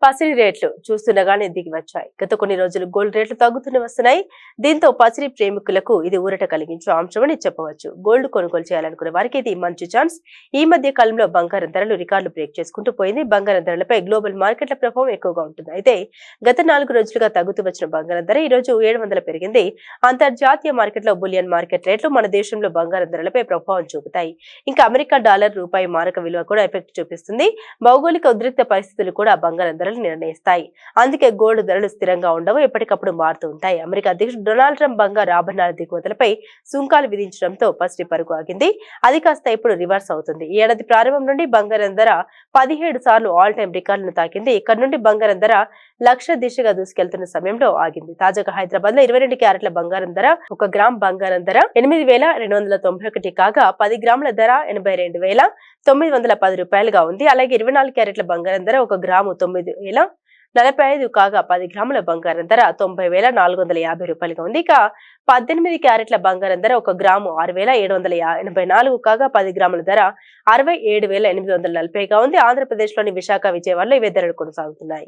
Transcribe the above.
పసిడి రేట్లు చూస్తుండగానే దిగి వచ్చాయి. గత కొన్ని రోజులు గోల్డ్ రేట్లు తగ్గుతూనే వస్తున్నాయి. దీంతో పసిడి ప్రేమికులకు ఇది ఊరట కలిగించే అంశమని చెప్పవచ్చు. గోల్డ్ కొనుగోలు చేయాలనుకునే వారికి ఇది మంచి ఛాన్స్. ఈ మధ్య కాలంలో బంగారం ధరలు రికార్డులు బ్రేక్ చేసుకుంటూ పోయింది. బంగారం ధరలపై గ్లోబల్ మార్కెట్ల ప్రభావం ఎక్కువగా ఉంటుంది. అయితే గత 4 రోజులుగా తగ్గుతూ వచ్చిన బంగారం ధర ఈ రోజు 700 పెరిగింది. అంతర్జాతీయ మార్కెట్లో బులియన్ మార్కెట్ రేట్లు మన దేశంలో బంగారం ధరలపై ప్రభావం చూపుతాయి. ఇంకా అమెరికా డాలర్ రూపాయి మారక విలువ కూడా ఎఫెక్ట్ చూపిస్తుంది. భౌగోళిక ఉద్రిక్త పరిస్థితులు కూడా బంగారం ధరలు నిర్ణయిస్తాయి. అందుకే గోల్డ్ ధరలు స్థిరంగా ఉండవు, ఎప్పటికప్పుడు మారుతూ ఉంటాయి. అమెరికా అధ్యక్షుడు డొనాల్డ్ ట్రంప్ బంగారు ఆభరణాల దిగుమతులపై సుంకాలు విధించడంతో పసిడి పరుగు ఆగింది. అది కాస్త ఇప్పుడు రివర్స్ అవుతుంది. ఈ ఏడాది ప్రారంభం నుండి బంగారం ధర 17 సార్లు ఆల్ టైమ్ రికార్డులను తాకింది. ఇక్కడ నుండి బంగారం ధర లక్ష దిశగా దూసుకెళ్తున్న సమయంలో ఆగింది. తాజాగా హైదరాబాద్ లో 22 క్యారెట్ల బంగారం ధర 1 గ్రామ్ బంగారం ధర 8,291 కాగా 10 గ్రాముల ధర 82,910 రూపాయలుగా ఉంది. అలాగే 24 క్యారెట్ల బంగారం ధర 1 గ్రాము 9,045 కాగా 10 గ్రాముల బంగారం ధర 90,450 రూపాయలుగా ఉంది. ఇక 18 క్యారెట్ల బంగారం ధర 1 గ్రాము 6,784 కాగా 10 గ్రాముల ధర 67,840గా ఉంది. ఆంధ్రప్రదేశ్ లోని విశాఖ, విజయవాడలో ఇవే ధరలు కొనసాగుతున్నాయి.